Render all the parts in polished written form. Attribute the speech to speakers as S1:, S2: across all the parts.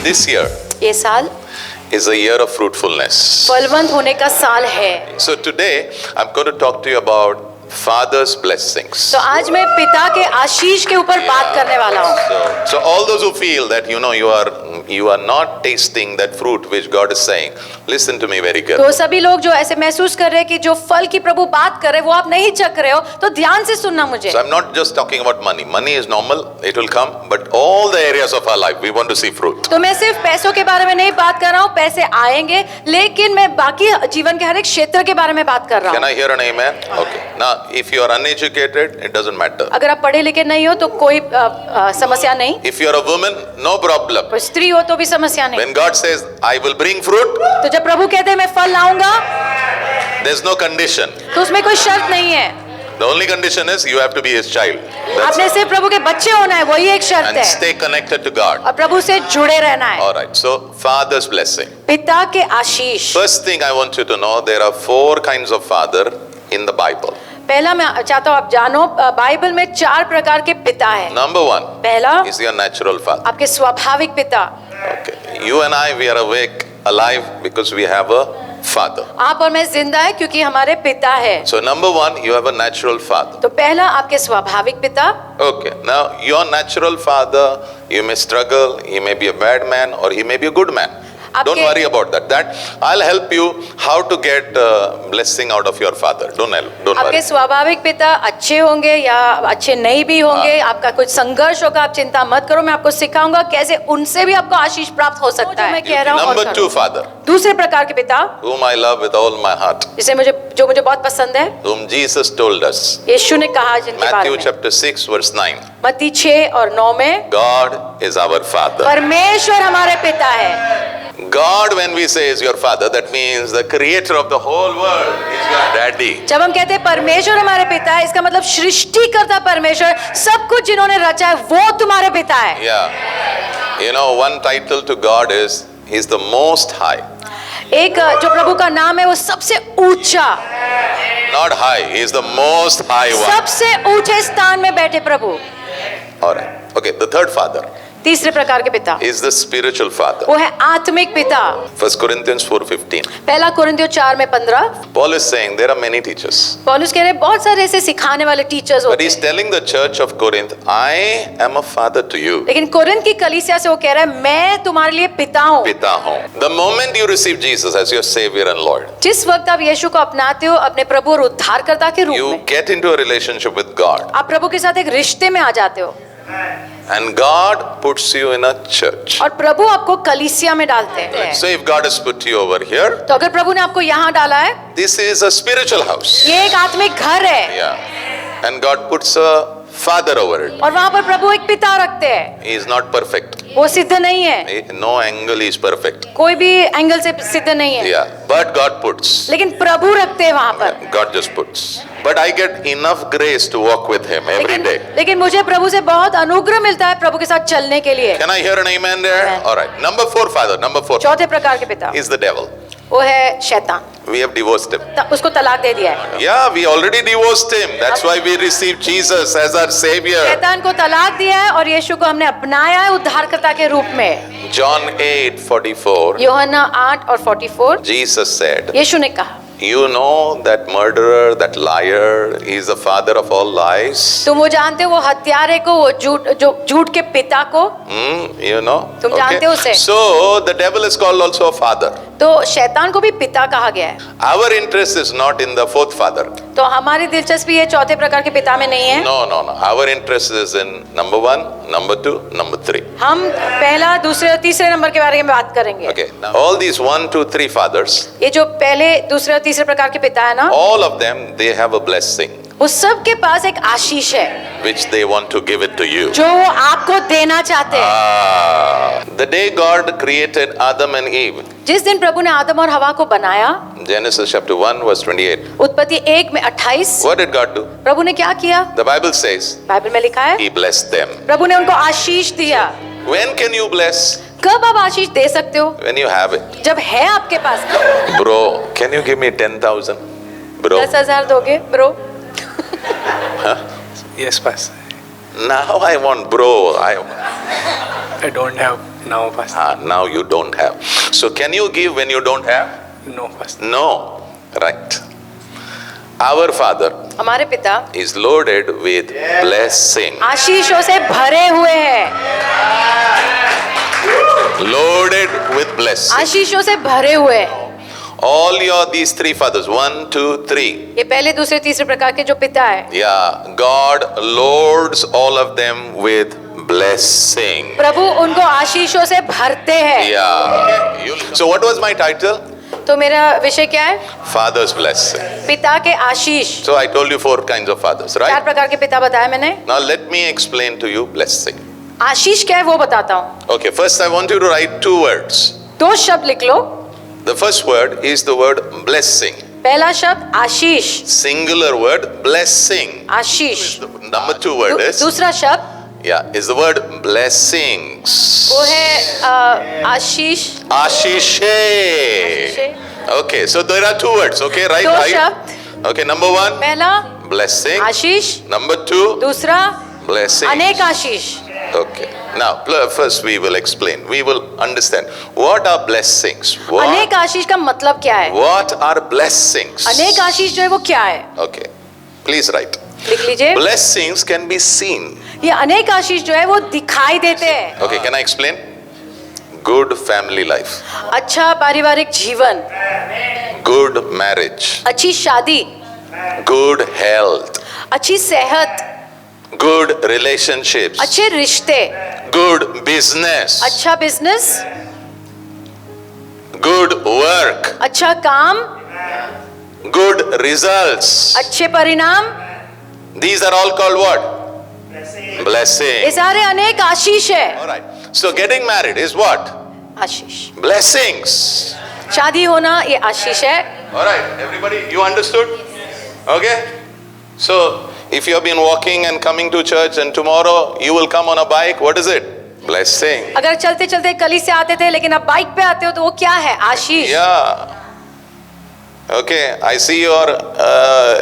S1: This year
S2: ये साल
S1: is a year of fruitfulness.
S2: फलवंत होने का साल है।
S1: So today I'm going to talk to you about Father's blessings.
S2: तो आज मैं पिता के आशीष के ऊपर बात करने वाला हूँ।
S1: So all those who feel that you are not tasting that fruit which God is saying, listen to me very carefully.
S2: तो सभी लोग जो ऐसे महसूस कर रहे हैं कि जो फल की प्रभु बात कर रहे हैं वो आप नहीं चख रहे हो, तो ध्यान से सुनना मुझे।
S1: So I'm not just talking about money. Money is normal, it will come, but all the areas of our life we want to see fruit.
S2: तो मैं सिर्फ पैसों के बारे में नहीं बात कर रहा हूँ, पैसे आएंगे, लेकिन मैं बाकी जीवन के हर एक क्षेत्र के बारे में बात कर रहा हूँ।
S1: Can I hear an amen? Okay. Now, if you are uneducated, it doesn't matter.
S2: अगर आप पढ़े लिखे नहीं हो तो कोई समस्या नहीं।
S1: If you are a woman, no problem.
S2: कोई स्त्री हो तो भी समस्या नहीं।
S1: When God says, I will bring fruit,
S2: तो जब प्रभु कहते हैं मैं फल लाऊंगा,
S1: there's no condition.
S2: तो उसमें कोई शर्त नहीं है।
S1: The only condition is you have to be His child. That's
S2: आपने सिर्फ प्रभु के बच्चे होना है, वही एक शर्त
S1: and
S2: है।
S1: stay connected to God.
S2: और प्रभु से जुड़े रहना है।
S1: All right. So, Father's blessing.
S2: पिता के आशीष।
S1: First thing I want you to know, there are 4 kinds of father in the Bible.
S2: पहला मैं चाहता हूँ आप जानो, बाइबल में 4 प्रकार के पिता हैं।
S1: Number 1
S2: पहला
S1: is your natural father.
S2: आपके स्वाभाविक पिता।
S1: Okay. You and I, we are awake, alive because we have a father.
S2: आप और मैं जिंदा है क्योंकि हमारे पिता है।
S1: So number 1, you have a natural father.
S2: तो पहला आपके स्वाभाविक पिता।
S1: Okay. Now your natural father, you may struggle, he may be a bad man or he may be a good man. Don't worry about that. That I'll help you how to get blessing out of your father. Don't worry.
S2: आपके स्वाभाविक पिता अच्छे होंगे या अच्छे नहीं भी होंगे, आपका कुछ संघर्ष होगा, आप चिंता मत करो, मैं आपको सिखाऊंगा कैसे उनसे भी आपको आशीष प्राप्त हो सकता है। मैं कह रहा हूँ।
S1: Number 2 father.
S2: दूसरे प्रकार के पिता,
S1: whom I love with all my heart.
S2: जो मुझे बहुत पसंद है,
S1: whom Jesus told us.
S2: यीशु ने कहा जिनके बारे
S1: Matthew
S2: में।
S1: chapter 6 verse 9.
S2: मत्ती 6 और 9 में
S1: God is our father.
S2: परमेश्वर हमारे पिता है।
S1: God, when we say is your father, that means the creator of the whole world is your daddy.
S2: जब हम कहते हैं परमेश्वर हमारे पिता है, इसका मतलब सृष्टिकर्ता परमेश्वर, सब कुछ जिन्होंने रचा है वो तुम्हारे पिता है।
S1: Yeah. You know, one title to God is He's the most high.
S2: एक जो प्रभु का नाम है वो सबसे ऊंचा।
S1: Not high, He is the most high one.
S2: सबसे ऊंचे स्थान में बैठे प्रभु।
S1: All right. Okay, the third father
S2: तीसरे प्रकार के पिता
S1: is the spiritual father.
S2: वो है आत्मिक पिता।
S1: 1 Corinthians 4:15.
S2: पहला कोरिन्थियों 4 में 15।
S1: Paul is saying there are many teachers.
S2: पौलुस कह रहे हैं बहुत सारे ऐसे सिखाने वाले टीचर्स
S1: But
S2: होते
S1: he's
S2: हैं,
S1: telling the church of Corinth, I am a father to you.
S2: लेकिन कोरिन्थ की कलीसिया से वो कह रहा है मैं तुम्हारे लिए पिता हूँ।
S1: पिता हूँ. The moment you receive Jesus as your savior and Lord,
S2: जिस वक्त आप यीशु को अपनाते हो अपने प्रभु और उद्धारकर्ता के रूप
S1: you
S2: में,
S1: get into a relationship with God.
S2: आप प्रभु के साथ एक रिश्ते में आ जाते हो
S1: And God puts you in a church.
S2: और प्रभु आपको कलीसिया में डालते हैं।
S1: So if God has put you over here,
S2: तो अगर प्रभु ने आपको यहाँ डाला है,
S1: this is a spiritual house.
S2: ये एक आत्मिक घर है।
S1: Yeah. And God puts a father over it.
S2: और वहाँ पर प्रभु एक पिता रखते हैं।
S1: He is not perfect.
S2: वो सिद्ध नहीं है,
S1: No angle is perfect.
S2: कोई भी एंगल से सिद्ध नहीं है,
S1: Yeah. But God puts.
S2: लेकिन प्रभु रखते हैं वहाँ पर।
S1: God just puts. But I get enough grace to walk with Him every day.
S2: लेकिन मुझे प्रभु से बहुत अनुग्रह मिलता है प्रभु के साथ चलने के लिए।
S1: Can I hear an amen there?
S2: Amen.
S1: All right. Number 4 father. Number 4
S2: चौथे प्रकार के पिता
S1: is the devil.
S2: वो है शैतान।
S1: We have divorced him.
S2: उसको तलाक दे दिया है।
S1: Yeah, we already divorced him. That's why we received Jesus as our savior.
S2: शैतान को तलाक दिया है और यीशु को हमने अपनाया है उद्धारकर्ता के रूप में।
S1: John 8:44.
S2: यूहन्ना 8 और 44
S1: Jesus said,
S2: यीशु ने कहा,
S1: you know that murderer, that liar, he is the father of all lies.
S2: तुम वो जानते हो वो हत्यारे को, वो झूठ के पिता को,
S1: You know?
S2: तुम जानते हो उसे।
S1: So the devil is called also a father.
S2: तो शैतान को भी पिता कहा गया है।
S1: Our interest is not in the fourth father.
S2: तो हमारी दिलचस्पी ये चौथे प्रकार के पिता में नहीं है।
S1: No. Our interest is in number 1, number 2, number 3.
S2: हम पहला, दूसरे और तीसरे नंबर के बारे में बात करेंगे।
S1: Okay. Now all these 1, 2, 3 fathers,
S2: ये जो पहले, दूसरे और तीसरे प्रकार के पिता है ना,
S1: all of them, they have a blessing
S2: वो सब के पास एक आशीष है
S1: which they want to give it to you.
S2: जो वो आपको देना चाहते हैं।
S1: The day God created Adam and Eve,
S2: जिस दिन प्रभु ने आदम और हवा को बनाया,
S1: Genesis chapter 1 verse 28.
S2: उत्पत्ति 1 में 28,
S1: What did God do?
S2: प्रभु ने क्या किया?
S1: The Bible says
S2: बाइबल में लिखा है
S1: He blessed them.
S2: प्रभु ने उनको आशीष दिया।
S1: When can you bless?
S2: कब आप आशीष दे सकते हो?
S1: When you have it.
S2: जब है आपके पास।
S1: Bro, can you give me 10,000? Bro.
S2: 10,000 दोगे bro?
S3: Yes, Pastor.
S1: Now I want bro.
S3: I don't have No, Pastor.
S1: Now you don't have. So can you give when you don't have?
S3: No, Pastor.
S1: No. Right. Our Father
S2: हमारे पिता
S1: is loaded with blessing.
S2: आशीषों से भरे हुए हैं,
S1: Loaded with blessing.
S2: आशीषों से भरे हुए हैं।
S1: All these three fathers, 1, 2, 3.
S2: ये पहले दूसरे तीसरे प्रकार के जो पिता है,
S1: Yeah, God loads all of them with blessing.
S2: प्रभु उनको आशीषों से भरते हैं।
S1: Yeah. So what was my title?
S2: तो मेरा विषय क्या है?
S1: Father's blessing.
S2: पिता के आशीष।
S1: So I told you 4 kinds of fathers,
S2: चार
S1: right?
S2: प्रकार के पिता बताए मैंने।
S1: Now let me explain to you blessing.
S2: आशीष क्या है वो बताता हूँ।
S1: Okay, first I want you to write 2 words.
S2: 2 शब्द लिख लो।
S1: The first word is the word blessing.
S2: पहला शब्द आशीष,
S1: Singular word blessing.
S2: Ashish.
S1: Number 2 word is
S2: दूसरा शब्द
S1: is the word blessings.
S2: वो है आशीष।
S1: Ashishe. Okay, so there are 2 words. Okay, right?
S2: 2
S1: Right?
S2: शब्द,
S1: Okay, number 1
S2: पहला
S1: blessing.
S2: आशीष,
S1: Number 2
S2: दूसरा
S1: blessing.
S2: अनेक आशीष।
S1: Okay. Now, first we will explain. We will understand what are blessings.
S2: अनेक आशीष का मतलब क्या है?
S1: What are blessings?
S2: अनेक आशीष जो है वो क्या है?
S1: Okay. Please write.
S2: लिख लीजिए।
S1: Blessings can be seen.
S2: ये अनेक आशीष जो है वो दिखाई देते हैं।
S1: Okay, can I explain? Good family life.
S2: अच्छा पारिवारिक जीवन,
S1: Good marriage.
S2: अच्छी शादी,
S1: Good health.
S2: अच्छी सेहत,
S1: Good relationships.
S2: अच्छे रिश्ते,
S1: Good business.
S2: अच्छा बिजनेस,
S1: Good work.
S2: अच्छा काम,
S1: Good results.
S2: अच्छे परिणाम,
S1: These are all called what?
S2: ये
S1: Blessing.
S2: सारे अनेक आशीष है।
S1: All right. So getting married is what?
S2: Ashish,
S1: Blessings.
S2: शादी होना ये आशीष है।
S1: All right. Everybody, you understood? Okay. So if you have been walking and coming to church and tomorrow you will come on a bike, what is it? Blessing.
S2: अगर चलते चलते कली से आते थे लेकिन अब बाइक पे आते हो तो वो क्या है? आशीष।
S1: Yeah. Okay. I see your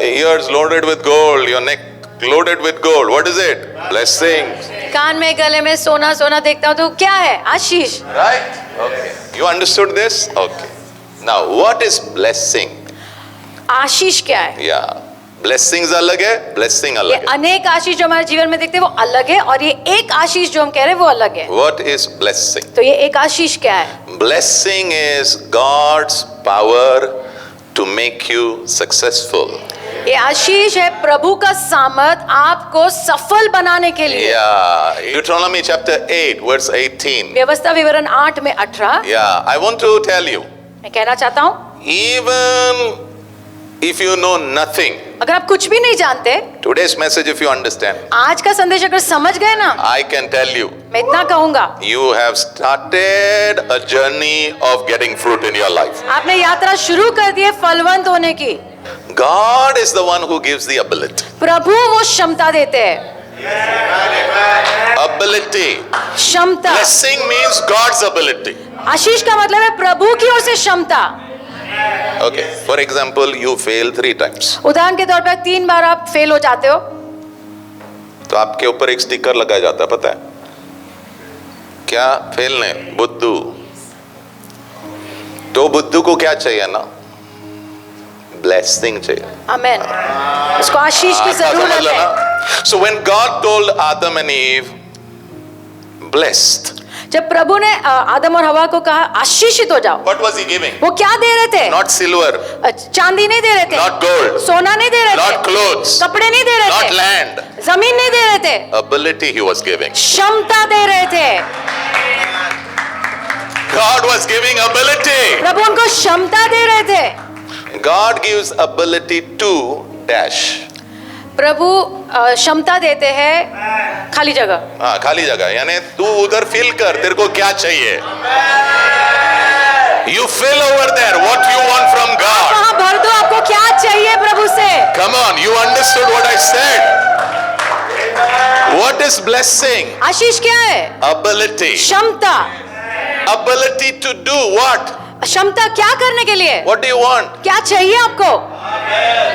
S1: ears loaded with gold, your neck loaded with gold. What is it? Blessing.
S2: कान में गले में सोना सोना देखता हूँ तो क्या है? आशीष।
S1: Right? Okay. You understood this? Okay. Now, what is blessing?
S2: आशीष क्या है?
S1: Yeah. Blessings अलग है, blessing
S2: ये
S1: अलग है.
S2: अनेक आशीष जो हमारे जीवन में देखते हैं वो अलग है और ये एक आशीष जो हम कह रहे हैं वो अलग है।
S1: What is blessing?
S2: तो ये एक आशीष क्या है?
S1: Blessing is God's power to make you successful.
S2: ये आशीष है प्रभु का सामर्थ आपको सफल बनाने के लिए।
S1: Yeah. Deuteronomy chapter 8, verse 18.
S2: व्यवस्था विवरण 8 में 18।
S1: Yeah. I want to tell you,
S2: मैं कहना चाहता हूँ,
S1: even if you know nothing,
S2: अगर आप कुछ भी नहीं जानते,
S1: today's message, if you understand,
S2: आज का संदेश अगर समझ गए ना,
S1: I can tell you,
S2: मैं इतना कहूंगा,
S1: you have started a journey of getting fruit in your life.
S2: आपने यात्रा शुरू कर दी है फलवंत होने की।
S1: God is the one who gives the ability.
S2: प्रभु वो क्षमता देते हैं।
S1: Ability.
S2: क्षमता।
S1: Blessing means God's ability.
S2: आशीष का मतलब है प्रभु की ओर से क्षमता।
S1: Okay. For example, you fail 3 times.
S2: उदाहरण के तौर पर 3 बार आप फेल हो जाते हो,
S1: तो आपके ऊपर एक स्टिकर लगाया जाता है, पता है क्या? फेल ने बुद्धू। तो बुद्धू को क्या चाहिए ना? ब्लेसिंग चाहिए।
S2: आमेन। उसको आशीष की जरूरत है।
S1: So when God told Adam and Eve, blessed,
S2: जब प्रभु ने आदम और हवा को कहा आशीषित हो जाओ,
S1: what was he giving?
S2: वो क्या दे रहे थे?
S1: Not silver,
S2: चांदी नहीं दे रहे थे,
S1: not gold,
S2: सोना नहीं दे रहे
S1: not
S2: थे,
S1: clothes,
S2: कपड़े नहीं दे रहे
S1: not
S2: थे,
S1: land.
S2: जमीन नहीं दे रहे थे,
S1: Ability he was giving.
S2: क्षमता दे रहे थे।
S1: God was giving ability.
S2: प्रभु उनको क्षमता दे रहे थे।
S1: God gives ability to dash.
S2: प्रभु क्षमता देते हैं खाली जगह।
S1: हाँ, खाली जगह, यानी तू उधर फील कर, तेरे को क्या चाहिए? You feel over there what you want from God.
S2: वहाँ भर दो आपको क्या चाहिए प्रभु से।
S1: Come on, you understood what I said? What is blessing?
S2: आशीष क्या है?
S1: Ability.
S2: क्षमता।
S1: Ability to do what?
S2: क्षमता क्या करने के लिए?
S1: What do you want?
S2: क्या चाहिए आपको?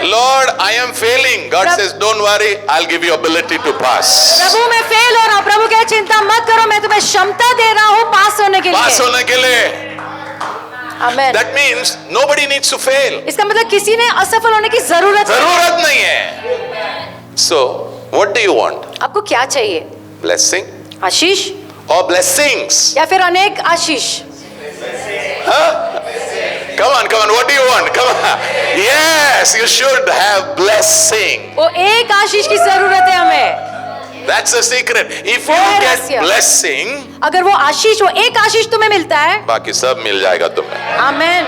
S1: Lord, I am failing. God says, don't worry, I'll give you ability to pass.
S2: प्रभु मैं फेल हो रहा हूँ, प्रभु कहे चिंता मत करो, मैं तुम्हें क्षमता दे रहा हूँ पास होने के
S1: पास
S2: लिए।
S1: होने के लिए.
S2: आमेन।
S1: That means nobody needs to fail.
S2: इसका मतलब किसी ने असफल होने की जरूरत
S1: नहीं है. So, what do you want?
S2: आपको क्या चाहिए?
S1: Blessing
S2: Ashish
S1: or blessings?
S2: या फिर अनेक आशीष?
S1: Come on, what do you want? Come on. Yes, you should have blessing.
S2: वो एक आशीष की जरूरत है हमें।
S1: That's the secret. If you
S2: वो
S1: get
S2: रहस्य।
S1: blessing,
S2: अगर वो आशीष, वो एक आशीष तुम्हें मिलता है,
S1: बाकी सब मिल जाएगा तुम्हें.
S2: आमेन,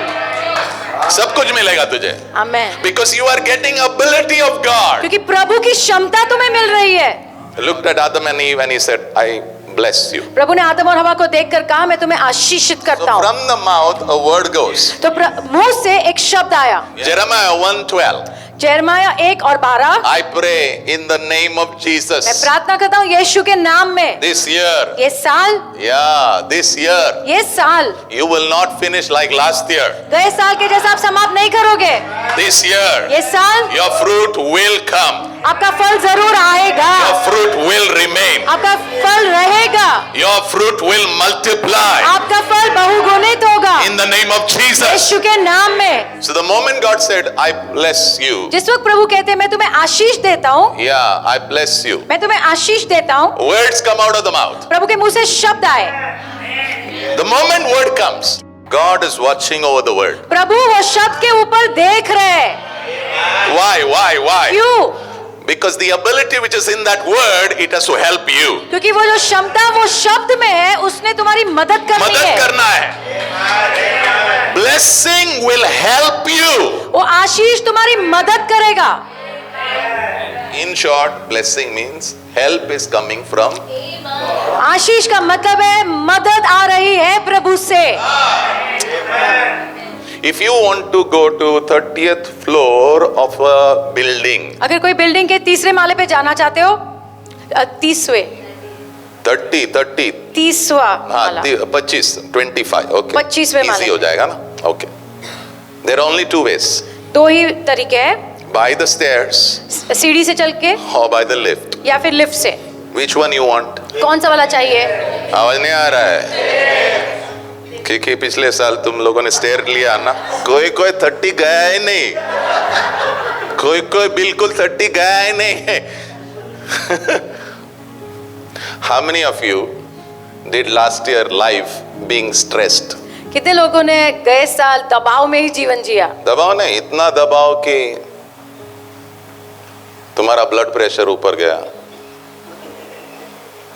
S1: सब कुछ मिलेगा तुझे.
S2: आमेन।
S1: Because you are getting ability of God.
S2: क्योंकि प्रभु की क्षमता तुम्हें मिल रही है।
S1: Looked at Adam and Eve and he said, I bless you.
S2: प्रभु ने आदम और हवा को देखकर कहा, मैं तुम्हें आशीषित
S1: So
S2: करता हूँ।
S1: from the mouth a word goes.
S2: तो मुंह से एक शब्द आया।
S1: Jeremiah 1:12.
S2: यिर्मयाह 1 और 12।
S1: I pray in the name of
S2: मैं
S1: Jesus.
S2: प्रार्थना करता हूँ यीशु के नाम में।
S1: This year,
S2: ये साल,
S1: this year,
S2: ये साल
S1: you will not finish like last year.
S2: गए साल के जैसा आप समाप्त नहीं करोगे।
S1: This year,
S2: ये साल
S1: your fruit will come.
S2: आपका फल जरूर आएगा।
S1: Your fruit will remain.
S2: आपका फल रहेगा।
S1: Your fruit will multiply
S2: आपका फल बहुगुणित होगा।
S1: in the name of Jesus.
S2: यीशु के नाम में।
S1: So the moment God said, I bless you.
S2: जिस वक्त प्रभु कहते हैं मैं तुम्हें आशीष देता हूँ,
S1: Yeah, I bless you.
S2: मैं तुम्हें आशीष देता हूँ,
S1: Words come out of the mouth.
S2: प्रभु के मुंह से शब्द आए।
S1: The moment word comes, God is watching over the word.
S2: प्रभु वो शब्द के ऊपर देख रहे हैं।
S1: Why?
S2: क्यों?
S1: Because the ability which is in that word, it has to help you.
S2: क्योंकि वो जो क्षमता वो शब्द में है, उसने तुम्हारी मदद करनी
S1: मदद
S2: है।
S1: करना है. Blessing will help you.
S2: वो आशीष तुम्हारी मदद करेगा।
S1: In short, blessing means help is coming from.
S2: आशीष का मतलब है मदद आ रही है प्रभु से।
S1: If you want to go to 30th floor of a building,
S2: अगर कोई बिल्डिंग के तीसरे माले पे जाना चाहते हो, 30वां
S1: 30वां
S2: माला,
S1: 25 okay.
S2: 25वें माले।
S1: Easy हो जाएगा ना? Okay. There are only two ways.
S2: दो ही तरीके हैं,
S1: By the stairs
S2: सीढ़ी से चल के
S1: or by the lift.
S2: या फिर लिफ्ट से।
S1: Which one you want?
S2: कौन सा वाला चाहिए?
S1: आवाज नहीं आ रहा है क्योंकि पिछले साल तुम लोगों ने स्टेयर लिया ना, कोई 30 गया ही नहीं, कोई बिल्कुल 30 गया ही नहीं. How many of you did last year life being stressed?
S2: कितने लोगों ने गए साल दबाव में ही जीवन जिया?
S1: दबाव नहीं, इतना दबाव कि तुम्हारा ब्लड प्रेशर ऊपर गया.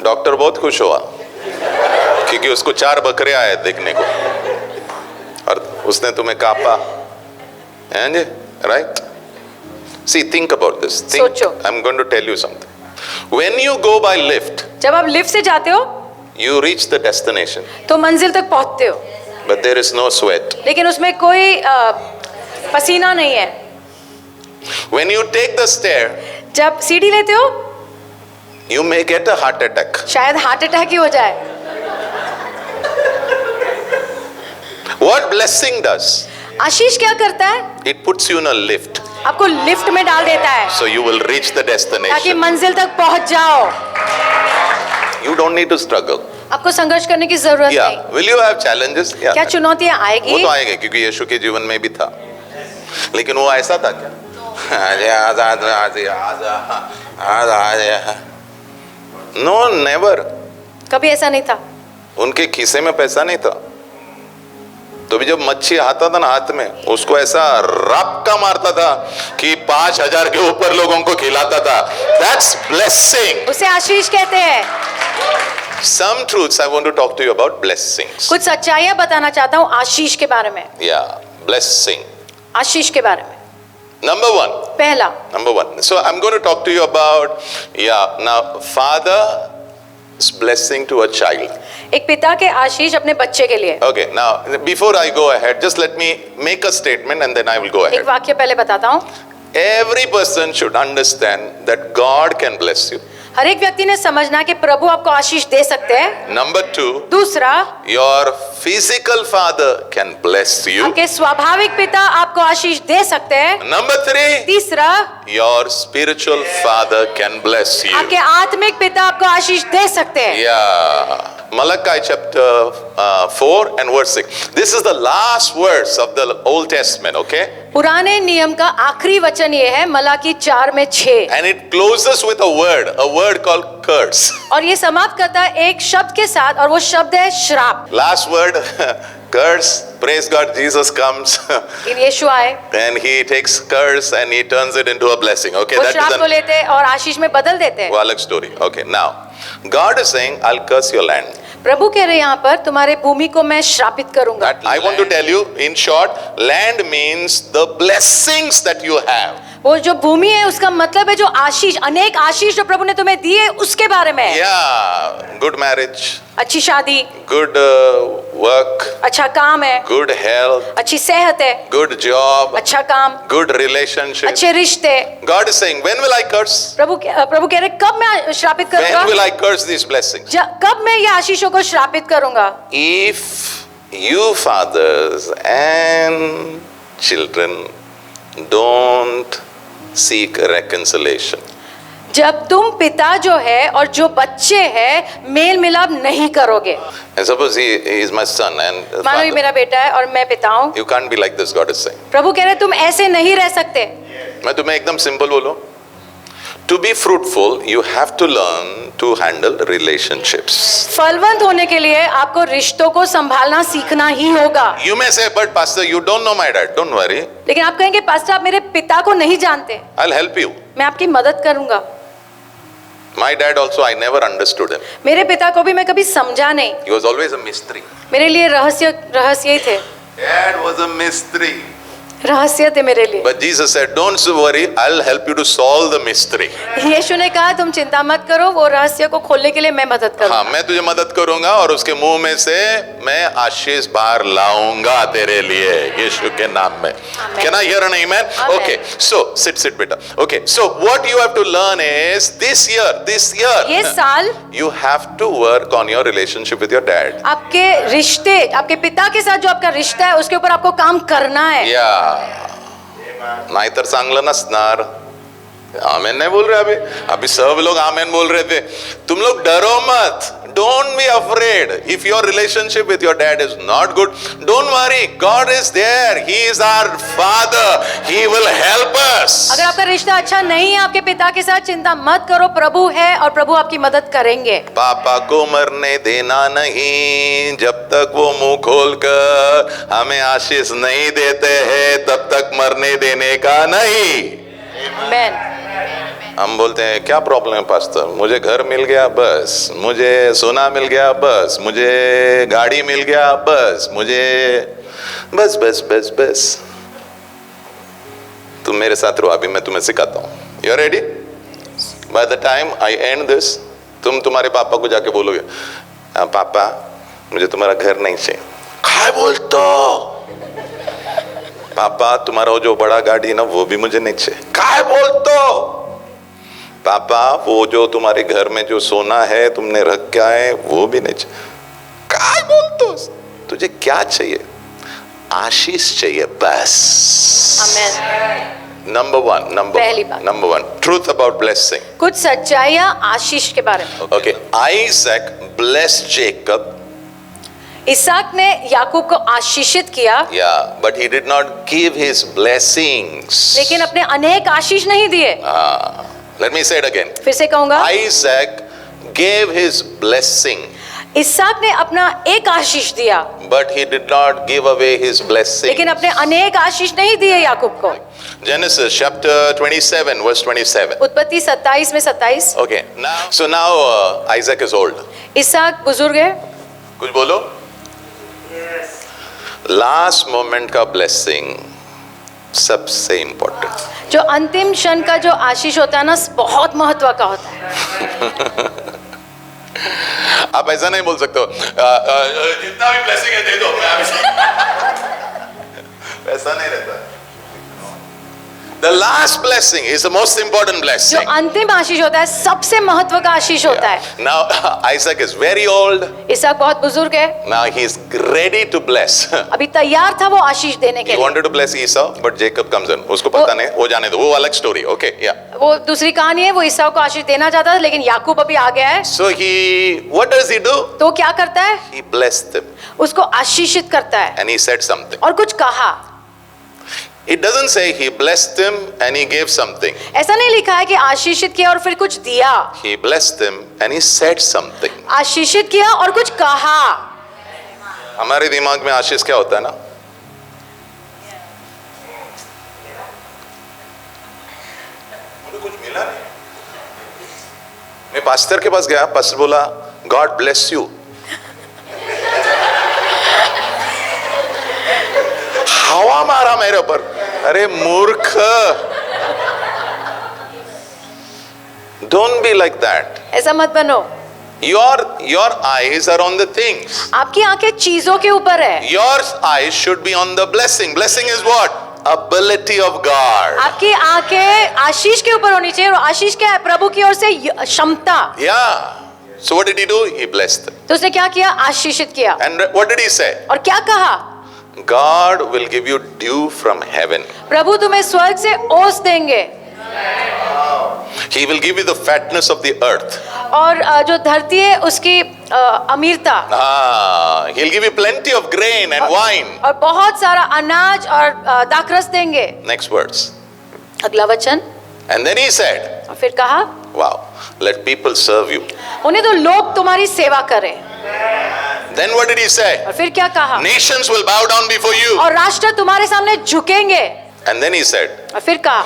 S1: डॉक्टर बहुत खुश हुआ क्योंकि उसको 4 बकरे आए देखने को और उसने तुम्हें कापा. हैं जी? Right? See, think about this.
S2: सोचो।
S1: I'm going to tell you something. When you go by lift,
S2: जब आप लिफ्ट से जाते हो
S1: you reach the destination,
S2: तो मंजिल तक पहुंचते हो,
S1: but there is no sweat.
S2: लेकिन उसमें कोई पसीना नहीं है।
S1: When you take the stair,
S2: जब सीढ़ी लेते हो
S1: you may get a heart attack.
S2: शायद हार्ट अटैक ही हो जाए।
S1: What blessing does?
S2: आशीष क्या करता है?
S1: It puts you in a lift,
S2: आपको लिफ्ट में डाल देता है
S1: so you will reach the
S2: ताकि
S1: destination.
S2: मंजिल तक पहुंच जाओ।
S1: You don't need to struggle.
S2: आपको संघर्ष करने की जरूरत
S1: Yeah.
S2: नहीं।
S1: Will you have challenges? Yeah.
S2: क्या चुनौतियां
S1: वो
S2: आएगी?
S1: तो आएंगे क्योंकि यीशु के जीवन में भी था, लेकिन वो ऐसा था क्या? No, never.
S2: कभी ऐसा नहीं था।
S1: उनके खीसे में पैसा नहीं था, तो भी जब मच्छी आता था ना हाथ में, उसको ऐसा रपका मारता था कि 5,000 के ऊपर लोगों को खिलाता था. That's blessing.
S2: उसे आशीष कहते हैं।
S1: Some truths I want to talk to you about blessings.
S2: कुछ सच्चाइयां बताना चाहता हूँ आशीष के बारे में।
S1: Yeah, blessing.
S2: आशीष के बारे में।
S1: Number 1.
S2: पहला,
S1: Number 1. So I'm going to talk to you about, now father's blessing to a child.
S2: एक पिता के आशीष अपने बच्चे के लिए।
S1: Okay, now before I go ahead, just let me make a statement and then I will go
S2: एक
S1: ahead.
S2: वाक्य पहले बताता हूँ।
S1: Every person should understand that God can bless you.
S2: हर एक व्यक्ति ने समझना कि प्रभु आपको आशीष दे सकते हैं।
S1: Number 2,
S2: दूसरा,
S1: your physical father can bless you.
S2: आपके स्वाभाविक पिता आपको आशीष दे सकते हैं।
S1: Number 3,
S2: तीसरा,
S1: your spiritual father can bless you.
S2: आपके आत्मिक पिता आपको आशीष दे सकते हैं।
S1: Yeah. Malachi chapter 4 and verse 6. This is the last verse of the Old Testament, okay?
S2: पुराने नियम का आखिरी वचन ये है, मलाकी 4 में 6।
S1: And it closes with a word called curse.
S2: और ये समाप्त करता है एक शब्द के साथ, और वो शब्द है श्राप।
S1: Last word, curse. Praise God, Jesus comes
S2: यीशु आए,
S1: and he takes curse and he turns it into a blessing. Okay,
S2: वो
S1: that
S2: श्राप
S1: is
S2: को लेते हैं और आशीष में बदल देते हैं।
S1: वो अलग story. Okay, now God is saying, I'll curse your land.
S2: प्रभु कह रहे हैं यहाँ पर, तुम्हारे भूमि को मैं श्रापित करूंगा।
S1: That I want to tell you, in short, land means the blessings that you have.
S2: वो जो भूमि है उसका मतलब है जो आशीष, अनेक आशीष जो प्रभु ने तुम्हें दी है उसके बारे में है।
S1: Yeah, good marriage,
S2: अच्छी शादी,
S1: good work,
S2: अच्छा काम है,
S1: good health,
S2: अच्छी सेहत है,
S1: good job,
S2: अच्छा काम,
S1: good relationship.
S2: अच्छे रिश्ते।
S1: God is saying, when will I curse?
S2: प्रभु कह रहे कब मैं श्रापित
S1: When will
S2: करूंगा?
S1: I curse these blessings?
S2: कब मैं ये आशीषों को श्रापित करूंगा?
S1: If you fathers and children don't seek reconciliation.
S2: जब तुम पिता जो है और जो बच्चे हैं मेल मिलाप नहीं करोगे।
S1: And suppose he is my son and
S2: मानो ये
S1: father.
S2: मेरा बेटा है और मैं पिता हूँ।
S1: You can't be like this, God is saying.
S2: प्रभु कह रहे तुम ऐसे नहीं रह सकते।
S1: मैं तुम्हें एकदम सिंपल बोलूं, to be fruitful you have to learn to handle relationships.
S2: फलवंत होने के लिए आपको रिश्तों को संभालना सीखना ही होगा।
S1: You may say, but pastor you don't know my dad. Don't worry,
S2: लेकिन आप कहेंगे पास्टर आप मेरे पिता को नहीं जानते।
S1: I'll help you.
S2: मैं आपकी मदद करूंगा।
S1: My dad also, I never understood him.
S2: मेरे पिता को भी मैं कभी समझा नहीं।
S1: He was always a mystery.
S2: मेरे लिए रहस्य ही थे,
S1: Dad was a mystery.
S2: रहस्य थे मेरे लिए।
S1: But Jesus said, don't worry, I'll help you to solve the mystery.
S2: यीशु ने कहा तुम चिंता मत करो, वो रहस्य को खोलने के लिए मैं मदद
S1: हाँ,
S2: करूंगा।
S1: मैं तुझे मदद करूंगा और उसके मुंह में से मैं आशीष बाहर लाऊंगा तेरे लिए यीशु के नाम में। Can I hear an amen?
S2: Amen.
S1: Okay, so sit beta. Okay, so what you have to learn is this year
S2: ये साल
S1: you have to work on your relationship with your dad.
S2: आपके रिश्ते, आपके पिता के साथ जो आपका रिश्ता है उसके ऊपर आपको काम करना है।
S1: Yeah. नाहीतर चांगलं नसणार। आमेन नहीं बोल रहे अभी सब लोग आमेन बोल रहे थे। तुम लोग डरो मत, don't be afraid. If your relationship with your dad is not good, don't worry, God is there. He is our father. He will help us.
S2: अगर आपका रिश्ता अच्छा नहीं है आपके पिता के साथ, चिंता मत करो, प्रभु है और प्रभु आपकी मदद करेंगे।
S1: पापा को मरने देना नहीं, जब तक वो मुंह खोलकर हमें आशीष नहीं देते हैं तब तक मरने देने का नहीं।
S2: आमेन।
S1: हम बोलते हैं क्या प्रॉब्लम है पास्टर, मुझे घर मिल गया बस, मुझे सोना मिल गया बस, मुझे गाड़ी मिल गया बस, मुझे बस बस बस बस। तुम मेरे साथ रहो, अभी मैं तुम्हें सिखाता हूँ। You are ready? By the time I end this, तुम तुम्हारे पापा को जाके बोलोगे, पापा मुझे तुम्हारा घर नहीं चाहिए। काय बोलतो? पापा तुम्हारा जो बड़ा गाड़ी ना वो भी मुझे नहीं चाहिए। काय बोलतो? पापा वो जो तुम्हारे घर में जो सोना है तुमने रख क्या है वो भी नहीं चाहिए। काय बोलतो? तुझे क्या चाहिए? आशीष चाहिए बस।
S2: Amen.
S1: Number one truth about blessing.
S2: कुछ सच्चाइयाँ आशीष के बारे में।
S1: Okay, Isaac blessed Jacob.
S2: इसहाक ने याकूब को आशीषित किया।
S1: But he did not give his blessings.
S2: लेकिन अपने अनेक आशीष नहीं दिए।
S1: Let me say it again.
S2: फिर से कहूंगा,
S1: Isaac gave his blessing.
S2: इसहाक ने अपना एक आशीष दिया।
S1: But he did not give away his blessing.
S2: लेकिन अपने अनेक आशीष नहीं दिए याकूब को।
S1: Genesis chapter 27 verse 27.
S2: उत्पत्ति 27 में 27।
S1: Okay, now Isaac is old.
S2: इसहाक बुजुर्ग है।
S1: कुछ बोलो। Last moment का blessing सबसे इम्पोर्टेंट।
S2: जो अंतिम क्षण का जो आशीष होता है ना, बहुत महत्व का होता है।
S1: आप ऐसा नहीं बोल सकते हो, जितना भी ब्लेसिंग है दे दो, मैं वैसा नहीं रहता। The last blessing is the most important
S2: जो
S1: blessing.
S2: अंतिम आशीष होता है सबसे महत्व का आशीष होता है।
S1: Now Isaac is very old.
S2: इसहाक बहुत बुजुर्ग है,
S1: Now he is ready to bless.
S2: अभी तैयार था वो आशीष देने के
S1: He
S2: लिए।
S1: wanted to bless Esau, but Jacob comes in. उसको पता नहीं, वो जाने दो, वो अलग story. Okay, yeah.
S2: वो दूसरी कहानी है, वो ईसाऊ को आशीष देना चाहता था लेकिन याकूब अभी आ गया है।
S1: So what does he do?
S2: तो वो क्या करता है?
S1: He blessed him
S2: उसको आशीषित करता है
S1: and he said something.
S2: और कुछ कहा।
S1: It doesn't say he blessed him and he gave something.
S2: ऐसा नहीं लिखा है कि आशीषित किया और फिर कुछ दिया।
S1: He blessed him and he said something.
S2: आशीषित किया और कुछ कहा।
S1: हमारे दिमाग में आशीष क्या होता है ना? मुझे कुछ मिला नहीं। मैं पास्टर के पास गया, पास्टर बोला गॉड ब्लेस यू। हवा मारा मेरे ऊपर। अरे मूर्ख, डोंट बी लाइक दैट।
S2: ऐसा मत बनो।
S1: Your eyes are on the things.
S2: आपकी आंखें चीजों के ऊपर है।
S1: Your eyes should be on the blessing. Blessing is what? Ability of God.
S2: आपकी आंखें आशीष के ऊपर होनी चाहिए और आशीष क्या है? प्रभु की ओर से क्षमता।
S1: Yeah. So what did he do? He blessed them.
S2: तो उसने क्या किया? आशीषित किया।
S1: And what did he say?
S2: और क्या कहा?
S1: God will give you dew from heaven.
S2: प्रभु तुम्हें स्वर्ग से ओस देंगे
S1: He will give you the fatness of the earth.
S2: और जो धरती है उसकी अमीरता,
S1: He'll give you plenty of grain and wine.
S2: और बहुत सारा अनाज और दाखरस देंगे।
S1: Next words.
S2: अगला वचन।
S1: And then he said,
S2: और फिर कहा,
S1: wow, let people serve you.
S2: उन्हें तो लोग तुम्हारी सेवा करें।
S1: Then what did he say?
S2: और फिर क्या कहा?
S1: Nations will bow down before you.
S2: और राष्ट्र तुम्हारे सामने झुकेंगे।
S1: And then he said,
S2: और फिर कहा,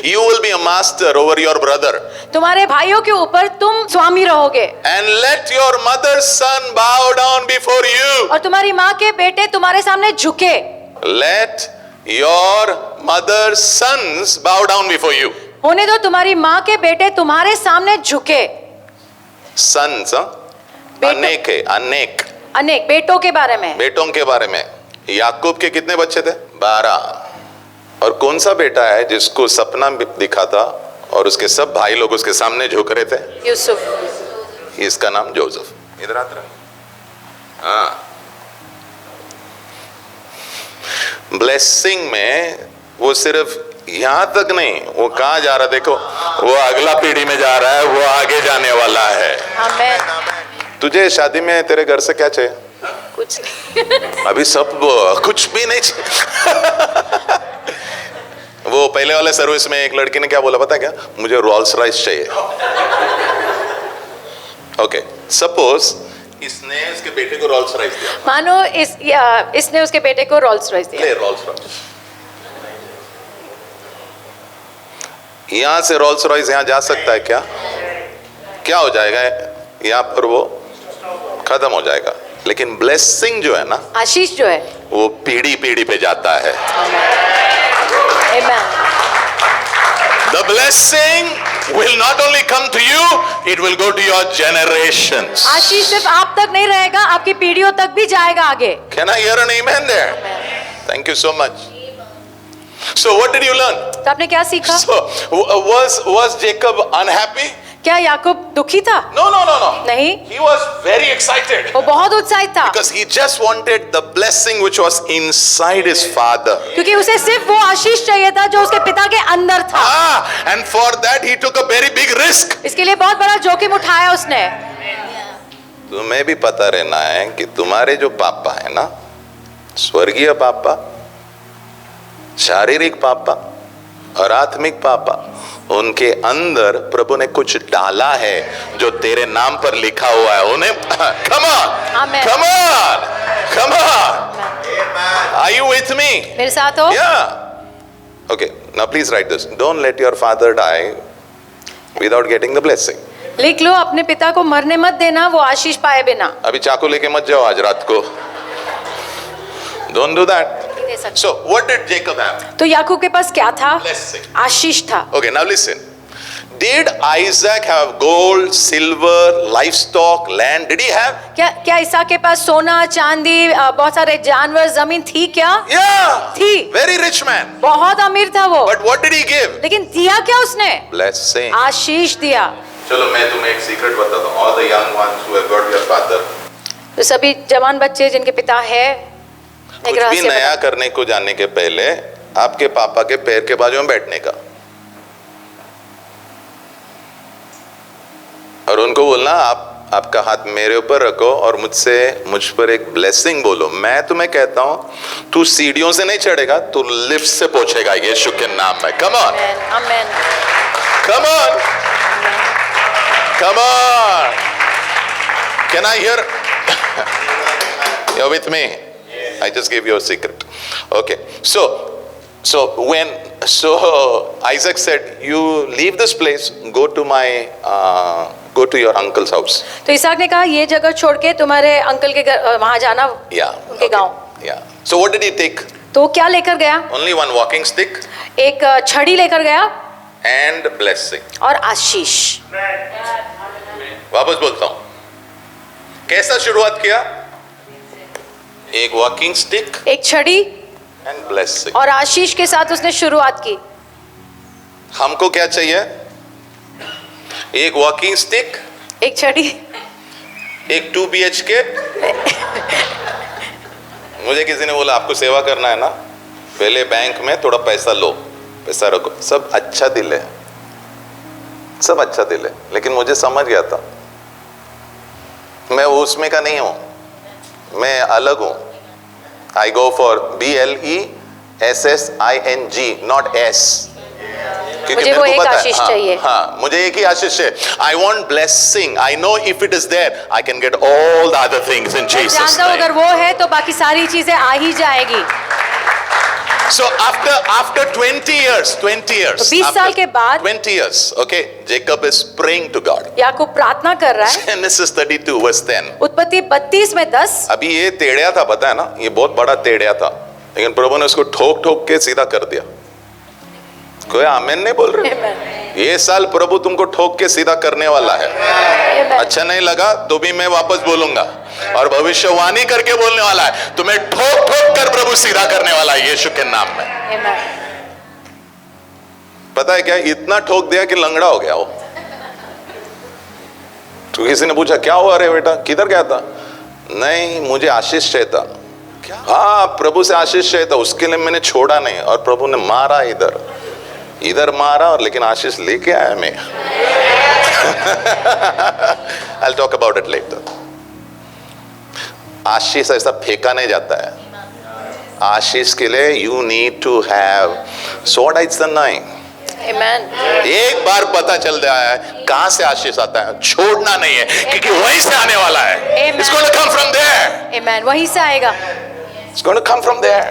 S1: you will be a master over your brother.
S2: तुम्हारे भाइयों के ऊपर तुम स्वामी रहोगे।
S1: And let your mother's son bow down before you.
S2: और तुम्हारी माँ के बेटे तुम्हारे सामने झुके।
S1: Let your mother's sons bow down before you.
S2: होने दो तुम्हारी माँ के बेटे तुम्हारे सामने झुके।
S1: Sons, अनेक है, अनेक।
S2: अनेक बेटों के बारे में।
S1: बेटों के बारे में। याकूब के कितने बच्चे थे? 12। और कौन सा बेटा है जिसको सपना दिखा था और उसके सब भाई लोग उसके सामने झुक रहे थे?
S2: यूसुफ।
S1: इसका नाम जोसेफ। इधर आते रहे। हाँ, ब्लेसिंग में वो सिर्फ यहां तक नहीं, वो कहां जा रहा? देखो, वो अगला पीढ़ी में जा रहा है, वो आगे जाने वाला है।
S2: आमीन।
S1: तुझे शादी में तेरे घर से क्या चाहिए?
S2: कुछ नहीं।
S1: अभी सब कुछ भी नहीं चाहिए। वो पहले वाले सर्विस में एक लड़की ने क्या बोला पता है क्या? मुझे रोल्स रॉयस चाहिए। ओके, सपोज इसने इसके बेटे को रोल्स रॉयस दिया।
S2: मानो इसने उसके बेटे को रोल्स रॉयस दिया।
S1: ले रोल्स रॉयस। यहां से रोल्स रॉयस यहां जा सकता है क्या? क्या हो जाएगा? यहां पर वो खत्म हो जाएगा। लेकिन ब्लेसिंग जो है ना,
S2: आशीष जो है,
S1: वो पीढ़ी पीढ़ी पे जाता है।
S2: Amen.
S1: The blessing will not only come to you, it will go to your generations.
S2: आशीष सिर्फ आप तक नहीं रहेगा, आपकी पीढ़ियों तक भी जाएगा आगे।
S1: Can I hear an amen there? Thank you so much. So what did you learn?
S2: तो आपने क्या सीखा?
S1: So was Jacob unhappy?
S2: क्या याकूब दुखी था?
S1: No.
S2: नहीं,
S1: He was very excited.
S2: वो बहुत उत्साहित था
S1: Because he just wanted the blessing which was inside his father.
S2: क्योंकि उसे सिर्फ वो आशीष चाहिए था जो उसके पिता के अंदर था।
S1: And for that he took a very big risk.
S2: इसके लिए बहुत बड़ा जोखिम उठाया उसने।
S1: तुम्हें भी पता रहना है कि तुम्हारे जो पापा है ना, स्वर्गीय पापा, शारीरिक पापा और आत्मिक पापा, उनके अंदर प्रभु ने कुछ डाला है जो तेरे नाम पर लिखा हुआ है। उन्हें come on, are you with me?
S2: मेरे साथ हो?
S1: Yeah. Okay, now please write this. Don't let your father die without getting the blessing.
S2: लिख लो, अपने पिता को मरने मत देना वो आशीष पाए बिना।
S1: अभी चाकू लेके मत जाओ आज रात को। Don't do that. So what did Jacob have?
S2: तो याकूब के पास क्या था?
S1: Blessing.
S2: आशीष था।
S1: Okay, now listen. Did Isaac have gold, silver, livestock, land? Did he have?
S2: क्या इसहाक के पास सोना चांदी बहुत सारे जानवर जमीन थी क्या?
S1: Yeah.
S2: थी।
S1: Very rich man.
S2: बहुत अमीर था वो।
S1: But what did he give?
S2: लेकिन दिया क्या उसने?
S1: Blessing.
S2: आशीष दिया।
S1: चलो मैं तुम्हें एक सीक्रेट बताता हूँ. All the young ones who have got your father.
S2: तो सभी जवान बच्चे जिनके पिता है, एक
S1: कुछ भी
S2: रहस्य
S1: नया
S2: बता-
S1: करने को जाने के पहले आपके पापा के पैर के बाजू में बैठने का और उनको बोलना आपका हाथ मेरे ऊपर रखो और मुझ पर एक ब्लेसिंग बोलो. मैं तुम्हें कहता हूं तू सीढ़ियों से नहीं चढ़ेगा, तू लिफ्ट से पहुंचेगा यीशु के नाम में. Come on,
S2: amen.
S1: Come on, come on. Can I hear? You're with me? I just gave you a secret. Okay. So Isaac said, you leave this place, go to your uncle's house.
S2: तो इसहाक ने कहा ये जगह छोड़ के तुम्हारे uncle के घर वहां जाना,
S1: Yeah.
S2: उनके गांव।
S1: Yeah. So what did he take?
S2: तो वो क्या लेकर गया?
S1: Only one walking stick
S2: एक छड़ी लेकर गया
S1: and blessing.
S2: और आशीष।
S1: वापस बोलता हूं, कैसा शुरुआत किया? एक वॉकिंग स्टिक
S2: एक छड़ी
S1: एंड ब्लेसिंग.
S2: और आशीष के साथ उसने शुरुआत की।
S1: हमको क्या चाहिए? एक वॉकिंग स्टिक,
S2: एक छड़ी,
S1: एक 2 BHK. मुझे किसी ने बोला आपको सेवा करना है ना, पहले बैंक में थोड़ा पैसा लो, पैसा रखो. सब अच्छा दिल है, सब अच्छा दिल है, लेकिन मुझे समझ गया था मैं वो उसमें का नहीं हूं, मैं अलग हूं. I go for BLESSING, not S.
S2: मुझे वो एक आशीष चाहिए।
S1: हाँ, मुझे एक ही आशीष है. I want blessing. I know if it is there I can get all the other things in
S2: मैं
S1: जीसस
S2: जानता हूँ अगर वो है तो बाकी सारी चीजें आ ही जाएगी।
S1: So after 20 years,
S2: 20 साल के बाद
S1: 20 years, okay, Jacob is praying to God.
S2: याकूब प्रार्थना कर रहा है।
S1: Genesis 32 verse 10.
S2: उत्पत्ति 32 में 10।
S1: अभी ये टेढ़िया था, पता है ना, ये बहुत बड़ा टेढ़िया था, लेकिन प्रभु ने उसको ठोक ठोक के सीधा कर दिया. कोई आमीन नहीं बोल रहे?
S2: Amen.
S1: ये साल प्रभु तुमको ठोक के सीधा करने वाला है.
S2: Amen.
S1: अच्छा नहीं लगा तो भी मैं वापस बोलूंगा और भविष्यवाणी करके बोलने वाला है, तुम्हें ठोक ठोक कर प्रभु सीधा करने वाला है यीशु के नाम में.
S2: Amen.
S1: पता है क्या, इतना ठोक दिया कि लंगड़ा हो गया वो. तो किसी ने पूछा क्या हुआ रे बेटा, किधर गया था? नहीं, मुझे आशीष चाहिए था. हाँ, प्रभु से आशीष चाहिए था, उसके लिए मैंने छोड़ा नहीं, और प्रभु ने मारा इधर मारा, और लेकिन आशीष लेके आया मैं. I'll talk about it later. आशीष ऐसा फेंका नहीं जाता है. आशीष के लिए you need to have sword is the nine.
S2: Amen.
S1: एक बार पता चल जाए है कहां से आशीष आता है, छोड़ना नहीं है, क्योंकि वहीं से आने वाला है.
S2: Amen.
S1: It's going to come from there.
S2: Amen. वहीं से आएगा.
S1: It's going to come from there.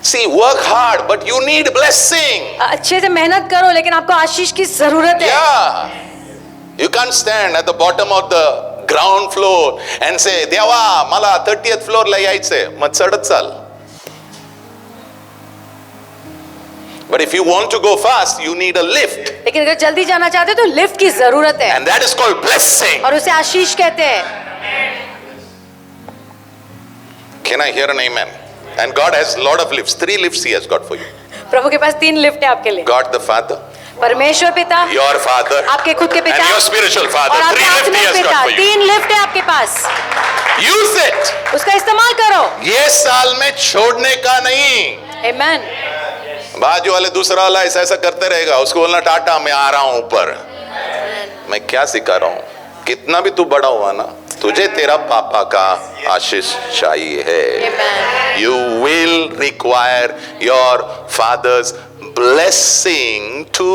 S1: See, work hard, but you need blessing.
S2: अच्छे से मेहनत करो, लेकिन आपको आशीष की जरूरत है.
S1: Yeah. You can't stand at the bottom of the ground floor and say, देवा मला 30th floor ला यायचंय, मग चढत चाल. But if you want to go fast, you need a lift.
S2: लेकिन अगर जल्दी जाना चाहते हो तो लिफ्ट की जरूरत है,
S1: And that is called blessing.
S2: और उसे आशीष कहते हैं.
S1: Can I hear an amen? And God has a lot of lifts. 3 lifts He has got for you.
S2: प्रभु के पास 3 लिफ्ट है आपके लिए.
S1: God the Father,
S2: परमेश्वर पिता,
S1: your Father,
S2: आपके खुद के
S1: and
S2: पिता
S1: your spiritual Father.
S2: और
S1: 3
S2: आपके
S1: lifts He
S2: आत्मिक
S1: has
S2: पिता.
S1: got for you.
S2: 3 लिफ्ट है आपके पास,
S1: Use it.
S2: उसका इस्तेमाल करो.
S1: ये साल में छोड़ने का नहीं.
S2: Amen.
S1: बाजू वाले दूसरा वाला ऐसा ऐसा करते रहेगा, उसको बोलना टाटा मैं आ रहा हूं ऊपर. मैं क्या सिखा रहा हूं? कितना भी तू बड़ा हुआ ना, तुझे तेरा पापा का आशीष चाहिए है.
S2: Amen.
S1: You will require your father's blessing to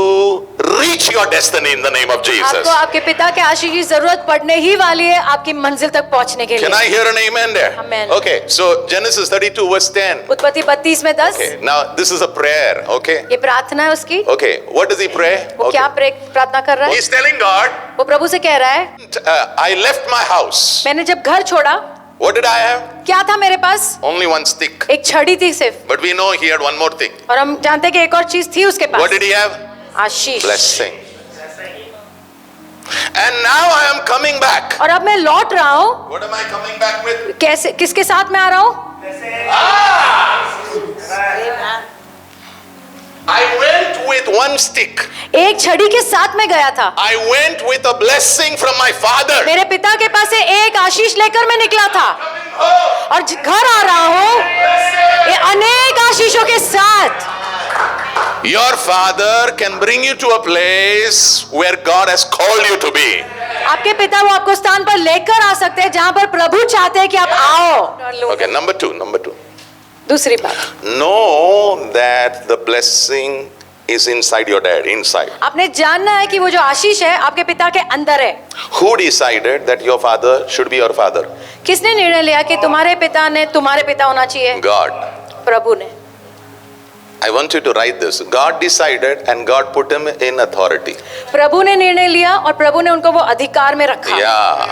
S1: reach your destiny in the name of Jesus.
S2: आपको आपके पिता के आशीष की जरूरत पड़ने ही वाली है आपकी मंजिल तक पहुंचने के
S1: Can
S2: लिए.
S1: I hear an amen there?
S2: Amen.
S1: Okay, so Genesis 32 verse 10.
S2: उत्पत्ति 32 में 10.
S1: Okay, now this is a prayer, okay?
S2: ये प्रार्थना है उसकी.
S1: Okay, what does he pray?
S2: वो क्या प्रार्थना कर रहा है?
S1: He's telling God,
S2: वो प्रभु से कह रहा है,
S1: I left my house.
S2: मैंने जब घर छोड़ा,
S1: What did I have?
S2: क्या था मेरे पास?
S1: Only one stick.
S2: एक छड़ी थी सिर्फ.
S1: But we know he had one more thing.
S2: और हम जानते हैं कि एक और चीज थी उसके
S1: What
S2: pass.
S1: did he have?
S2: Ashish.
S1: Blessing. And now I am coming back.
S2: और अब मैं लौट रहा हूँ।
S1: What am I coming back with?
S2: कैसे, किसके साथ मैं आ रहा हूँ?
S1: I went with one stick.
S2: एक छड़ी के साथ मैं गया था।
S1: I went with a blessing from my father.
S2: मेरे पिता के पास से एक आशीष लेकर मैं निकला था और घर आ रहा हूँ ये अनेक आशीषों के साथ।
S1: Your father can bring you to a place where God has called you to be.
S2: आपके पिता वो आपको स्थान पर लेकर आ सकते हैं जहां पर प्रभु चाहते हैं कि आप आओ।
S1: Okay, number two.
S2: दूसरी बात,
S1: Know that the blessing is inside your dad, inside.
S2: आपने जानना है कि वो जो आशीष है आपके पिता के अंदर है।
S1: Who decided that your father should be your father?
S2: किसने निर्णय लिया कि तुम्हारे पिता ने तुम्हारे पिता होना चाहिए?
S1: God.
S2: प्रभु ने।
S1: I want you to write this. God decided and God put him in authority.
S2: प्रभु ने निर्णय लिया और प्रभु ने उनको वो अधिकार में रखा।
S1: Yeah.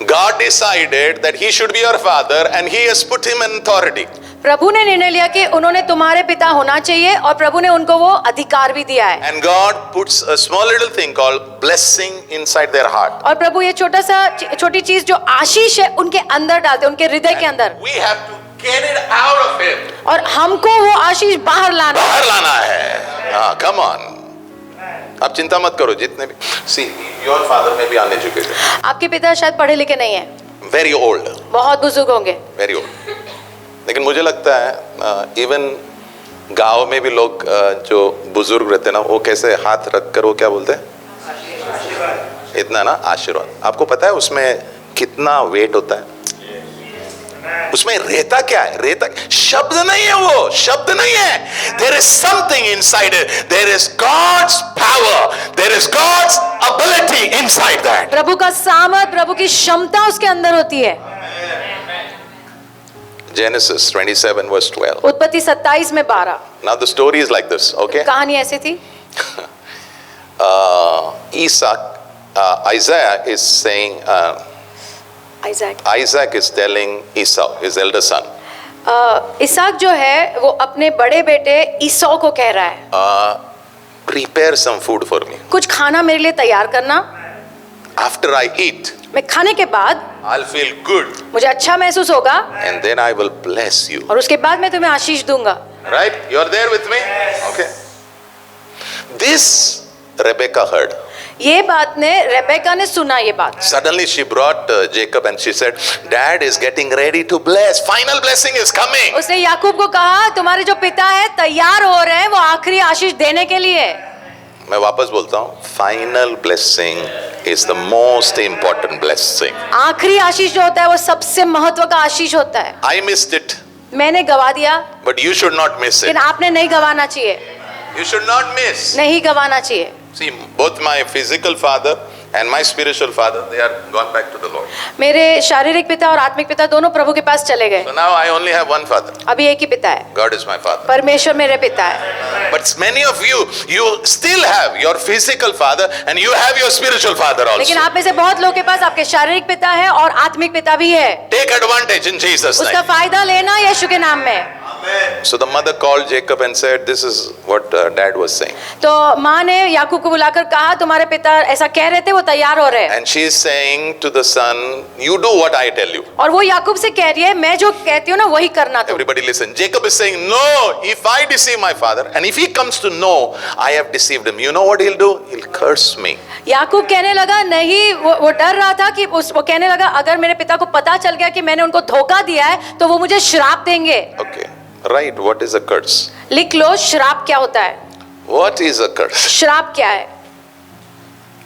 S1: God decided that he should be your father and he has put him in authority.
S2: प्रभु ने निर्णय लिया कि उन्होंने तुम्हारे पिता होना चाहिए और प्रभु ने उनको वो अधिकार भी दिया है।
S1: And God puts a small little thing called blessing inside their heart.
S2: और प्रभु ये छोटी चीज जो आशीष है उनके अंदर डालते हैं, उनके हृदय के अंदर।
S1: We have to get it out of him.
S2: और हमको वो आशीष बाहर लाना
S1: है। हाँ, come on. आप चिंता मत करो, जितने भी see your father may be uneducated,
S2: आपके पिता शायद पढ़े लिखे नहीं है,
S1: very old,
S2: बहुत बुजुर्ग होंगे,
S1: very old, लेकिन मुझे लगता है इवन गांव में भी लोग जो बुजुर्ग रहते हैं ना, वो कैसे हाथ रख कर वो क्या बोलते हैं, इतना ना आशीर्वाद। आपको पता है उसमें कितना वेट होता है? उसमें रहता क्या है? रहता शब्द नहीं है, वो शब्द नहीं है। There is something inside it. There is God's power. There is God's ability inside that.
S2: प्रभु का सामर्थ, प्रभु की क्षमता उसके अंदर होती है।
S1: Genesis 27 verse 12.
S2: उत्पत्ति 27 में 12।
S1: Now the story is like this, okay?
S2: कहानी ऐसी थी।
S1: Isaiah is saying, Isaac is telling Esau, his elder son,
S2: इसहाक जो है वो अपने बड़े बेटे ईसौ को कह रहा है,
S1: prepare some food for me.
S2: कुछ खाना मेरे लिए तैयार करना।
S1: After I eat,
S2: मैं खाने के बाद
S1: I'll feel good.
S2: मुझे अच्छा महसूस होगा
S1: And then I will bless you.
S2: और उसके बाद मैं तुम्हें आशीष दूंगा।
S1: Right? You're there with me? Okay. This Rebecca heard.
S2: ये बात ने रेबेका ने सुना ये बात।
S1: Suddenly she brought Jacob and she said, Dad is getting ready to bless. Final blessing is coming.
S2: उसने याकूब को कहा तुम्हारे जो पिता है तैयार हो रहे हैं वो आखिरी आशीष देने के लिए।
S1: मैं वापस बोलता हूँ, final blessing is the most important blessing.
S2: आखिरी आशीष जो होता है वो सबसे महत्व का आशीष होता है।
S1: I missed it.
S2: मैंने गवा दिया,
S1: But you should not miss it.
S2: लेकिन आपने नहीं गवाना चाहिए,
S1: You should not miss.
S2: नहीं गवाना चाहिए।
S1: See, both my physical father and my spiritual father, they are gone back to the Lord.
S2: मेरे शारीरिक पिता और आत्मिक पिता दोनों प्रभु के पास चले गए।
S1: So now I only have one father.
S2: अभी एक ही पिता है,
S1: God is my father.
S2: परमेश्वर मेरे पिता है।
S1: But many of you still have your physical father and you have your spiritual father
S2: लेकिन
S1: also.
S2: आप में से बहुत लोगों के पास आपके शारीरिक पिता है और आत्मिक पिता भी है।
S1: Take advantage in Jesus'
S2: उसका
S1: name.
S2: फायदा लेना यीशु के नाम में।
S1: So the mother called Jacob and said, this is what dad was saying.
S2: तो माँ ने याकूब को बुलाकर कहा तुम्हारे पिता ऐसा कह रहे थे, वो तैयार हो रहे हैं।
S1: And she is saying to the son, you do what I tell you.
S2: और वो याकूब से कह रही है मैं जो कहती हूँ ना वही करना तुम।
S1: Everybody listen. Jacob is saying, no, if I deceive my father and if he comes to know I have deceived him, you know what he'll do? He'll curse me.
S2: याकूब कहने लगा नहीं, वो डर रहा था कि वो कहने लगा अगर मेरे पिता को पता चल गया कि मैंने उनको धोखा दिया है तो वो मुझे श्राप देंगे।
S1: Okay. Right. What is a curse?
S2: लिख लो श्राप क्या होता है।
S1: What is a curse?
S2: श्राप क्या है?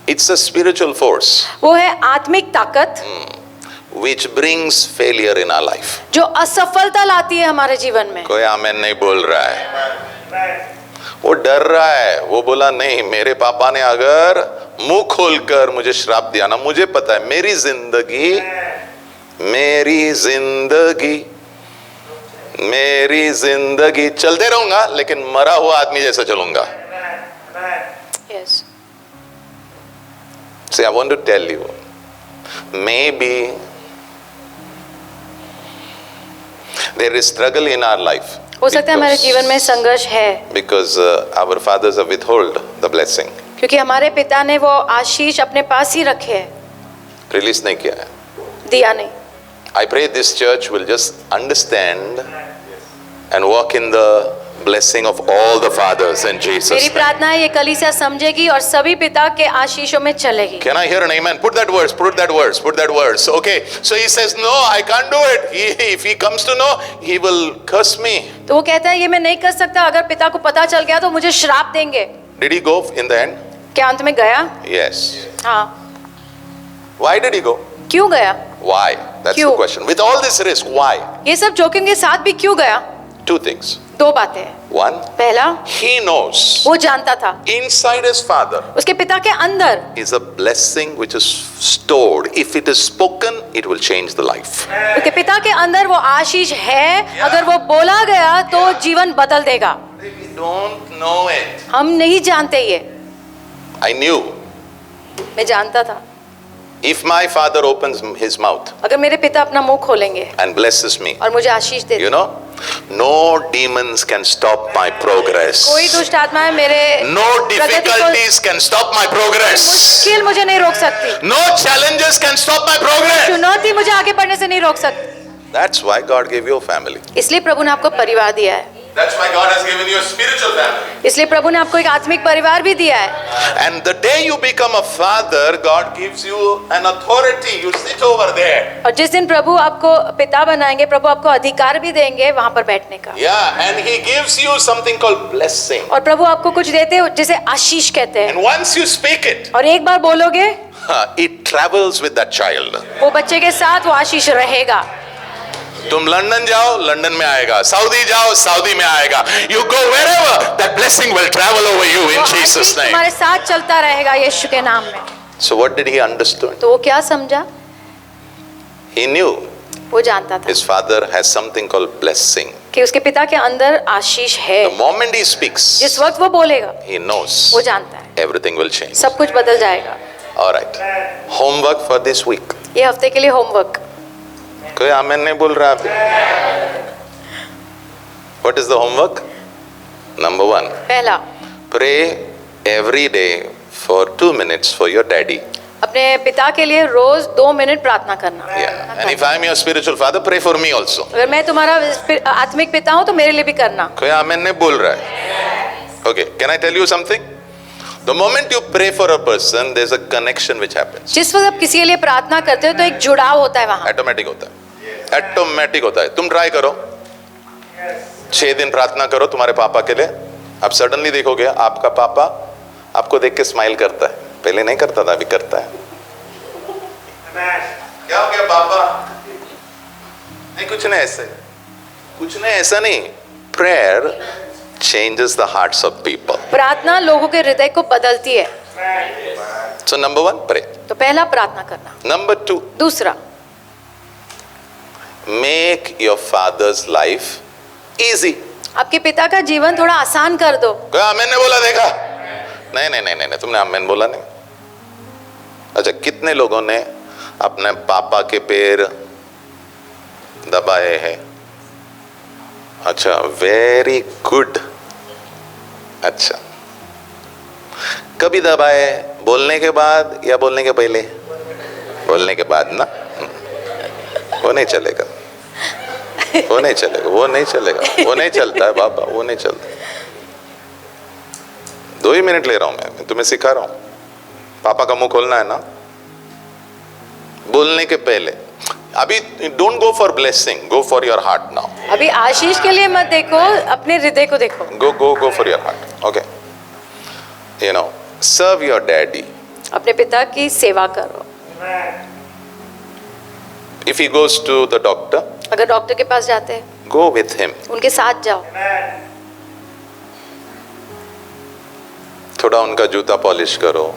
S1: It's a spiritual force
S2: वो है आत्मिक ताकत
S1: which brings failure in our life.
S2: जो असफलता लाती है हमारे जीवन में।
S1: कोई आमेन नहीं बोल रहा है। वो डर रहा है, वो बोला नहीं, मेरे पापा ने अगर मुंह खोलकर मुझे श्राप दिया ना, मुझे पता है मेरी जिंदगी चलते रहूंगा लेकिन मरा हुआ आदमी जैसा चलूंगा।
S2: Yes.
S1: See, I want to tell you, maybe there is struggle in our life
S2: हो सकता है हमारे जीवन में संघर्ष है
S1: because our fathers have withhold the blessing.
S2: क्योंकि हमारे पिता ने वो आशीष अपने पास ही रखे है,
S1: रिलीज नहीं किया है.
S2: दिया नहीं.
S1: I pray this church will just understand and walk in the blessing of all the fathers in Jesus'
S2: मेरी
S1: name.
S2: प्रार्थना है ये कलीसिया समझेगी और सभी पिता के आशीषों में चलेगी.
S1: Can I hear an amen? Put that verse, put that verse, put that verse. Okay, so he says, no, I can't do it. If he comes to know, he will curse me.
S2: तो वो कहता है ये मैं नहीं कर सकता, अगर पिता को पता चल गया तो मुझे श्राप देंगे.
S1: Did he go in the end?
S2: क्या अंत में गया?
S1: Yes.
S2: हाँ.
S1: Why did he go?
S2: क्यों गया?
S1: Why? That's the
S2: क्यों?
S1: question. With all this risk, why?
S2: ये सब जोखिम के साथ भी क्यों गया?
S1: Two things.
S2: दो बातें हैं.
S1: One,
S2: पहला,
S1: he knows
S2: वो जानता था
S1: inside his father
S2: उसके पिता के अंदर
S1: is a blessing which is stored. If it is spoken, it will change the life.
S2: उसके पिता के अंदर वो आशीष है, अगर वो बोला गया तो जीवन बदल देगा.
S1: We don't know it.
S2: हम नहीं जानते ये.
S1: I knew.
S2: मैं जानता था.
S1: If my father opens his mouth
S2: अगर मेरे पिता अपना मुंह खोलेंगे
S1: and blesses me,
S2: और मुझे आशीष दे
S1: you know, no demons can stop my progress.
S2: कोई दुष्ट आत्मा है मेरे
S1: No
S2: प्रगति को,
S1: difficulties can stop my progress.
S2: मुश्किल मुझे नहीं रोक सकती.
S1: No challenges can stop my progress.
S2: चुनौती मुझे आगे बढ़ने से नहीं रोक सकती.
S1: That's why God gave you a family.
S2: इसलिए प्रभु ने आपको परिवार दिया है.
S1: That's why God has given you a spiritual family.
S2: इसलिए प्रभु ने आपको एक आत्मिक परिवार भी दिया है.
S1: And the day you become a father, God gives you an authority. You sit over there.
S2: और जिस दिन प्रभु आपको पिता बनाएंगे, प्रभु आपको अधिकार भी देंगे वहां पर बैठने का.
S1: Yeah, and He gives you something called blessing.
S2: और प्रभु आपको कुछ देते हैं जिसे आशीष कहते हैं.
S1: And once you speak it,
S2: और एक बार बोलोगे,
S1: it travels with that child.
S2: वो बच्चे के साथ वो आशीष रहेगा.
S1: तुम लंदन जाओ, लंदन में आएगा. सऊदी जाओ, सऊदी में आएगा. You go wherever, that blessing will travel over you in
S2: वो
S1: Jesus'
S2: आशीष
S1: name.
S2: तुम्हारे साथ चलता रहेगा यीशु के नाम में.
S1: So what did he understand?
S2: तो वो क्या समझा?
S1: He knew
S2: वो जानता था
S1: his father has something called blessing.
S2: कि उसके पिता के अंदर आशीष है.
S1: The moment he speaks,
S2: जिस वक्त वो बोलेगा,
S1: he knows
S2: वो जानता है
S1: everything will change.
S2: सब कुछ बदल जाएगा.
S1: All right. Homework for this week.
S2: ये हफ्ते के लिए होमवर्क.
S1: कोई आमेन नहीं बोल रहा अभी. What is the homework? Number 1.
S2: पहला,
S1: Pray every day for 2 minutes for your daddy.
S2: अपने पिता के लिए रोज 2 मिनट प्रार्थना करना.
S1: Yeah. And if I am your spiritual father, pray for me also.
S2: अगर मैं तुम्हारा आत्मिक पिता हूँ तो मेरे लिए भी करना.
S1: कोई आमेन नहीं बोल रहा है. Okay. Can I tell you something? The moment you pray for a person, there's a connection which happens.
S2: जिस वक्त आप किसी के लिए प्रार्थना करते हो तो एक जुड़ाव होता है वहाँ.
S1: Automatic होता है. Automatic होता है. तुम ट्राई करो. 6 दिन प्रार्थना करो तुम्हारे पापा के लिए. अब सडनली देखोगे आपका पापा आपको देख के स्माइल करता है. पहले नहीं करता था, अभी करता है. क्या हो गया पापा? नहीं कुछ नहीं ऐसे. कुछ नहीं ऐसा नहीं. Prayer changes the hearts of people.
S2: प्रार्थना लोगों के हृदय को बदलती है.
S1: So number 1, pray.
S2: तो पहला प्रार्थना करना.
S1: Number 2,
S2: दूसरा,
S1: make your father's life easy.
S2: आपके पिता का जीवन थोड़ा आसान कर दो.
S1: कोई आमेन ने बोला देखा? नहीं नहीं नहीं नहीं, तुमने आमेन बोला नहीं. अच्छा, कितने लोगों ने अपने पापा के पैर दबाए हैं? अच्छा, वेरी गुड. अच्छा, कभी दबाए? बोलने के बाद या बोलने के पहले? बोलने के बाद ना. वो नहीं चलेगा. वो नहीं चलेगा. वो नहीं चलेगा. वो नहीं चलता है बाबा. वो नहीं चलता. 2 ही मिनट ले रहा हूं मैं तुम्हें सिखा रहा हूं. पापा का मुंह खोलना है ना बोलने के पहले. अभी don't go for blessing, go for your heart now.
S2: अभी आशीष के लिए मत देखो, अपने हृदय को देखो.
S1: Go for your heart. Okay, you know, serve your daddy.
S2: अपने पिता की सेवा करो.
S1: If he goes to the doctor,
S2: अगर डॉक्टर के पास जाते हैं,
S1: गो विथ हिम.
S2: उनके साथ जाओ.
S1: थोड़ा उनका जूता पॉलिश करो,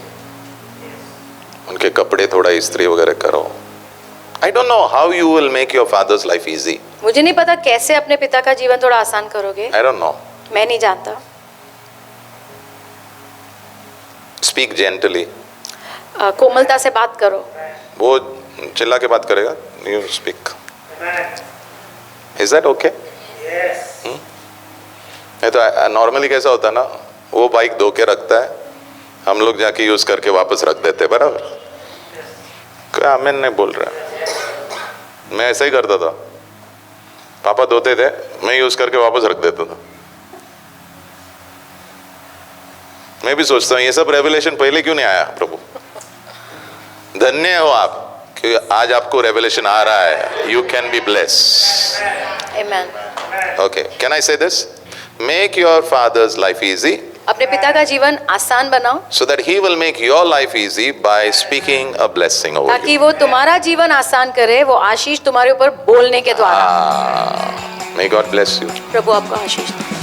S1: उनके कपड़े थोड़ा इस्त्री वगैरह करो. I don't know how you will make your fathers life easy.
S2: मुझे नहीं पता कैसे अपने पिता का जीवन थोड़ा आसान करोगे.
S1: I don't know.
S2: मैं नहीं जानता.
S1: Speak gently.
S2: कोमलता से बात करो.
S1: वो चिल्ला के बात करेगा. You speak. Is that okay? नहीं तो नॉर्मली कैसा होता है ना, वो बाइक धो के रखता है, हम लोग जाके यूज करके वापस रख देते, बराबर? क्या आमीन नहीं बोल रहा? मैं ऐसा ही करता था, पापा धोते थे, मैं यूज करके वापस रख देता था। मैं भी सोचता हूँ ये सब रेवलेशन पहले क्यों नहीं आया प्रभु? धन्य हो आप कि आज आपको रेवलेशन आ रहा है। You can be blessed.
S2: Amen.
S1: Okay, can I say this? Make your father's life easy
S2: अपने पिता का जीवन आसान बनाओ
S1: so that he will make your life easy by speaking a blessing over
S2: ताकि
S1: you.
S2: वो तुम्हारा जीवन आसान करे, वो आशीष तुम्हारे ऊपर बोलने के द्वारा।
S1: May God bless you.
S2: प्रभु आपको आशीष दे।